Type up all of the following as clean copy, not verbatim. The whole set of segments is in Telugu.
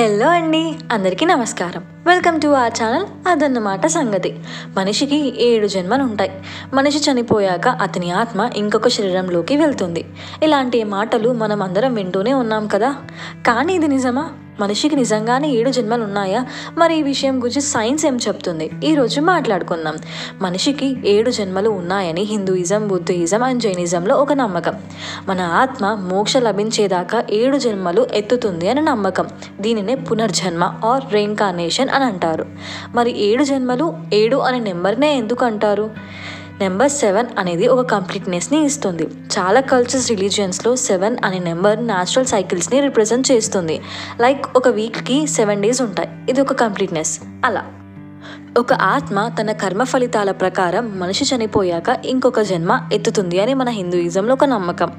హలో అండి, అందరికీ నమస్కారం. Welcome to our channel. అదన్నమాట సంగతి. మనిషికి 7 జన్మలు ఉంటాయి. మనిషి చనిపోయాక అతని ఆత్మ ఇంకొక శరీరంలోకి వెళ్తుంది. ఇలాంటి మాటలు మనం అందరం వింటూనే ఉన్నాం కదా. కానీ ఇది నిజమా? మనిషికి నిజంగానే 7 జన్మలు ఉన్నాయా? మరి ఈ విషయం గురించి సైన్స్ ఏం చెప్తుంది? ఈరోజు మాట్లాడుకుందాం. మనిషికి 7 జన్మలు ఉన్నాయని హిందూయిజం, బుద్ధిజం అండ్ జైనిజంలో ఒక నమ్మకం. మన ఆత్మ మోక్ష లభించేదాకా 7 జన్మలు ఎత్తుతుంది అని నమ్మకం. దీనినే పునర్జన్మ ఆర్ రీఇన్కార్నేషన్ అని అంటారు. మరి 7 జన్మలు, 7 అనే నెంబర్నే ఎందుకు అంటారు? నెంబర్ 7 అనేది ఒక కంప్లీట్నెస్ని ఇస్తుంది. చాలా కల్చర్స్, రిలీజియన్స్లో 7 అనే నెంబర్ న్యాచురల్ సైకిల్స్ని రిప్రజెంట్ చేస్తుంది. లైక్ ఒక వీక్కి 7 డేస్ ఉంటాయి. ఇది ఒక కంప్లీట్నెస్. అలా ఒక ఆత్మ తన కర్మ ఫలితాల ప్రకారం మనిషి చనిపోయాక ఇంకొక జన్మ ఎత్తుతుంది అని మన హిందూయిజంలో ఒక నమ్మకం.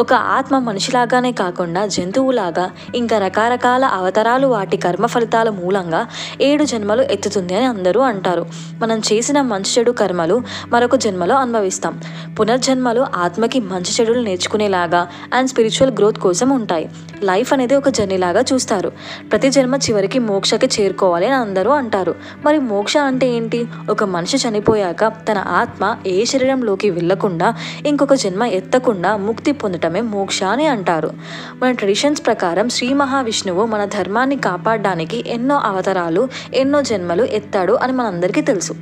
ఒక ఆత్మ మనిషిలాగానే కాకుండా జంతువులాగా ఇంకా రకరకాల అవతారాలు వాటి కర్మ ఫలితాల మూలంగా 7 జన్మలు ఎత్తుతుంది అని అందరూ అంటారు. మనం చేసిన మంచి చెడు కర్మలు మరొక జన్మలో అనుభవిస్తాం. పునర్జన్మలు ఆత్మకి మంచి చెడులు నేర్చుకునేలాగా అండ్ స్పిరిచువల్ గ్రోత్ కోసం ఉంటాయి. లైఫ్ అనేది ఒక జర్నీలాగా చూస్తారు. ప్రతి జన్మ చివరికి మోక్షకి చేరుకోవాలి అని అందరూ అంటారు. మరి మోక్ష అంటే ఏంటి? ఒక మనిషి చనిపోయాక తన ఆత్మ ఏ శరీరంలోకి వెళ్లకుండా ఇంకొక జన్మ ఎత్తకుండా ముక్తి పొందటమే మోక్ష అని అంటారు. మన ట్రెడిషన్స్ ప్రకారం శ్రీ మహావిష్ణువు మన ధర్మాన్ని కాపాడడానికి ఎన్నో అవతారాలు, ఎన్నో జన్మలు ఎత్తాడు అని మనందరికీ తెలుసు.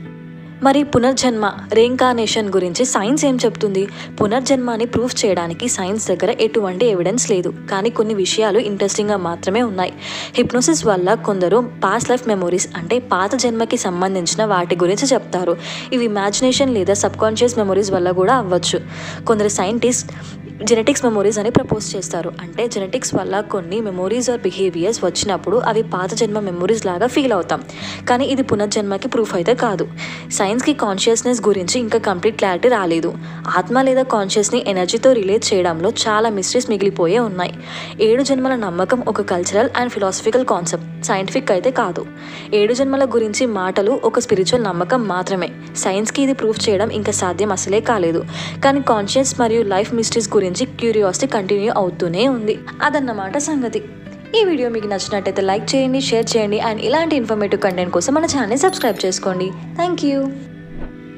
మరి పునర్జన్మ, రీఇన్కార్నేషన్ గురించి సైన్స్ ఏం చెప్తుంది? పునర్జన్మని ప్రూఫ్ చేయడానికి సైన్స్ దగ్గర ఎటువంటి ఎవిడెన్స్ లేదు. కానీ కొన్ని విషయాలు ఇంట్రెస్టింగ్గా మాత్రమే ఉన్నాయి. హిప్నోసిస్ వల్ల కొందరు పాస్ట్ లైఫ్ మెమొరీస్ అంటే పాత జన్మకి సంబంధించిన వాటి గురించి చెప్తారు. ఇవి ఇమాజినేషన్ లేదా సబ్కాన్షియస్ మెమొరీస్ వల్ల కూడా అవ్వచ్చు. కొందరు సైంటిస్ట్ జెనెటిక్స్ మెమొరీస్ అని ప్రపోజ్ చేస్తారు. అంటే జెనెటిక్స్ వల్ల కొన్ని మెమొరీస్ ఆర్ బిహేవియర్స్ వచ్చినప్పుడు అవి పాత జన్మ మెమొరీస్ లాగా ఫీల్ అవుతాం. కానీ ఇది పునర్జన్మకి ప్రూఫ్ అయితే కాదు. సైన్స్కి కాన్షియస్నెస్ గురించి ఇంకా కంప్లీట్ క్లారిటీ రాలేదు. ఆత్మ లేదా కాన్షియస్ని ఎనర్జీతో రిలేట్ చేయడంలో చాలా మిస్టరీస్ మిగిలిపోయే ఉన్నాయి. 7 జన్మల నమ్మకం ఒక cultural and philosophical concept, scientific అయితే కాదు. 7 జన్మల గురించి మాటలు ఒక స్పిరిచువల్ నమ్మకం మాత్రమే. సైన్స్కి ఇది ప్రూఫ్ చేయడం ఇంకా సాధ్యం అసలే కాలేదు. కానీ కాన్షియస్ మరియు లైఫ్ మిస్టరీస్ గురించి క్యూరియాసిటీ కంటిన్యూ అవుతూనే ఉంది. అదన్నమాట సంగతి. ఈ వీడియో మీకు నచ్చినట్టయితే లైక్ చేయండి, షేర్ చేయండి అండ్ ఇలాంటి ఇన్ఫర్మేటివ్ కంటెంట్ కోసం మన ఛానల్ని సబ్స్క్రైబ్ చేసుకోండి. Thank you.